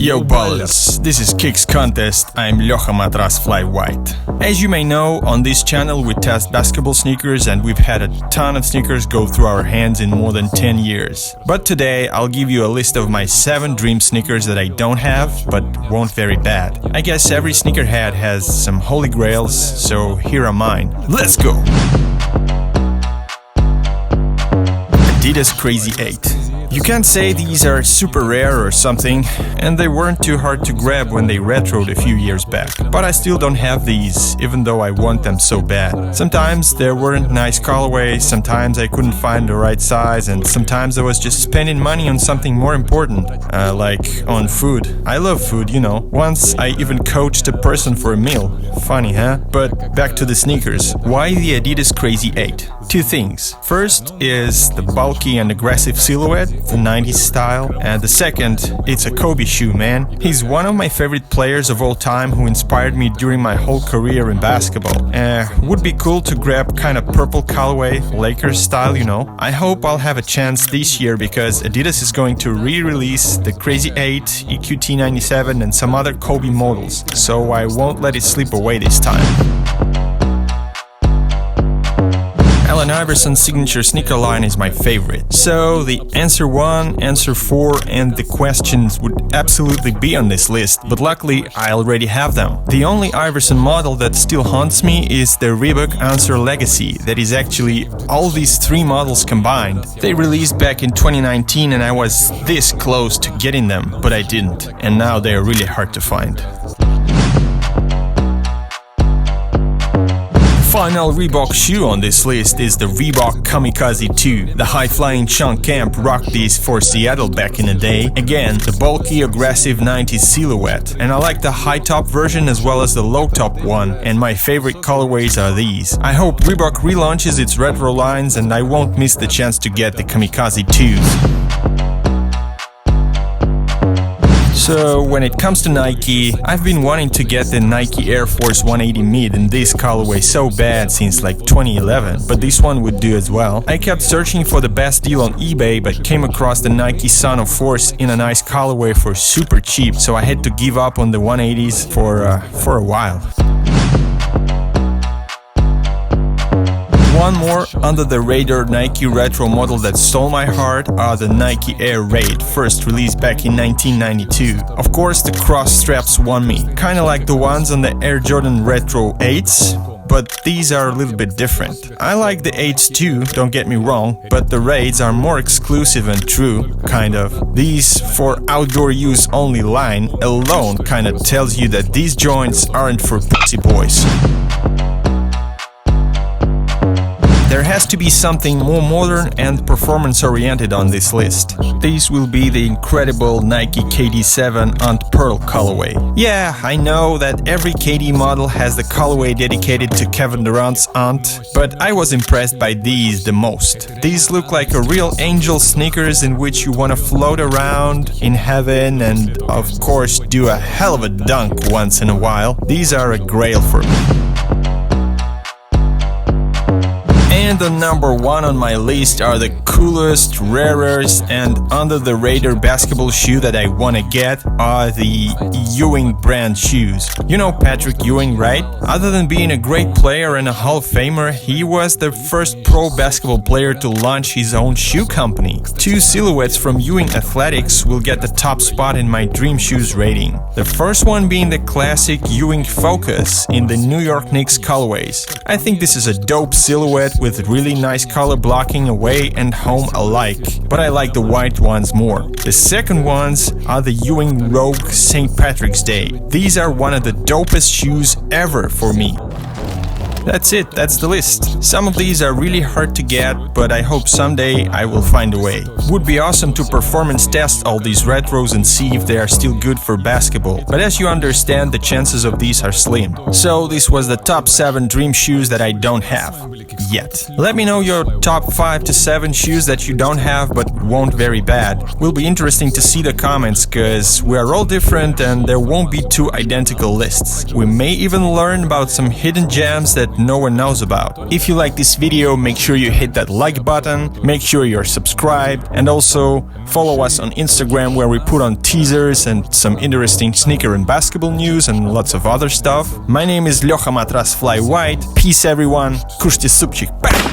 Yo ballers, this is Kicks Contest, I'm Ljoha Matras Fly White. As you may know, on this channel we test basketball sneakers and we've had a ton of sneakers go through our hands in more than 10 years. But today I'll give you a list of my 7 dream sneakers that I don't have, but won't very bad. I guess every sneakerhead has some holy grails, so here are mine. Let's go! ADIDAS Crazy 8. You can't say these are super rare or something, and they weren't too hard to grab when they retroed a few years back. But I still don't have these, even though I want them so bad. Sometimes there weren't nice colorways, sometimes I couldn't find the right size, and sometimes I was just spending money on something more important, like on food. I love food, you know. Once I even coached a person for a meal. Funny, huh? But back to the sneakers. Why the ADIDAS Crazy 8? 2 things. First is the bulky and aggressive silhouette, the 90s style, and the second, it's a Kobe shoe, man. He's one of my favorite players of all time who inspired me during my whole career in basketball. Would be cool to grab kind of purple colorway, Lakers style, you know. I hope I'll have a chance this year because ADIDAS is going to re-release the Crazy 8, EQT 97 and some other Kobe models, so I won't let it slip away this time. IVERSON's signature sneaker line is my favorite. So the Answer 1, Answer 4 and the Questions would absolutely be on this list, but luckily I already have them. The only IVERSON model that still haunts me is the Reebok Answer Legacy, that is actually all these 3 models combined. They released back in 2019 and I was this close to getting them, but I didn't, and now they are really hard to find. Final Reebok shoe on this list is the Reebok Kamikaze 2. The high-flying Sean Kemp rocked these for Seattle back in the day. Again, the bulky, aggressive 90s silhouette. And I like the high-top version as well as the low-top one, and my favorite colorways are these. I hope Reebok relaunches its retro lines and I won't miss the chance to get the Kamikaze 2s. So when it comes to Nike, I've been wanting to get the Nike Air Force 180 mid in this colorway so bad since like 2011, but this one would do as well. I kept searching for the best deal on eBay but came across the Nike Son of Force in a nice colorway for super cheap, so I had to give up on the 180s for a while. One more under-the-radar Nike retro model that stole my heart are the Nike Air Raid, first released back in 1992. Of course, the cross straps won me, kinda like the ones on the Air Jordan Retro 8s, but these are a little bit different. I like the 8s too, don't get me wrong, but the Raids are more exclusive and true, kind of. These for outdoor use only line alone kinda tells you that these joints aren't for pussy boys. There has to be something more modern and performance-oriented on this list. These will be the incredible Nike KD7 Ant Pearl colorway. Yeah, I know that every KD model has the colorway dedicated to Kevin Durant's Ant, but I was impressed by these the most. These look like a real angel sneakers in which you want to float around in heaven and, of course, do a hell of a dunk once in a while. These are a grail for me. And the number 1 on my list are the coolest, rarest and under-the-radar basketball shoe that I wanna get are the Ewing brand shoes. You know Patric Ewing, right? Other than being a great player and a Hall of Famer, he was the first pro basketball player to launch his own shoe company. 2 silhouettes from Ewing Athletics will get the top spot in my dream shoes rating. The first one being the classic Ewing Focus in the New York Knicks colorways. I think this is a dope silhouette with really nice color blocking away and home alike, but I like the white ones more. The second ones are the Ewing Rogue St. Patrick's Day. These are one of the dopest shoes ever for me. That's it, that's the list. Some of these are really hard to get, but I hope someday I will find a way. Would be awesome to performance test all these retros and see if they are still good for basketball, but as you understand, the chances of these are slim. So this was the top 7 dream shoes that I don't have yet. Let me know your top 5 to 7 shoes that you don't have but won't very bad. Will be interesting to see the comments, cause we are all different and there won't be 2 identical lists. We may even learn about some hidden gems that that no one knows about. If you like this video, make sure you hit that like button, make sure you're subscribed, and also follow us on Instagram where we put on teasers and some interesting sneaker and basketball news and lots of other stuff. My name is Ljocha Matras Fly White. Peace everyone. Kushti supчик.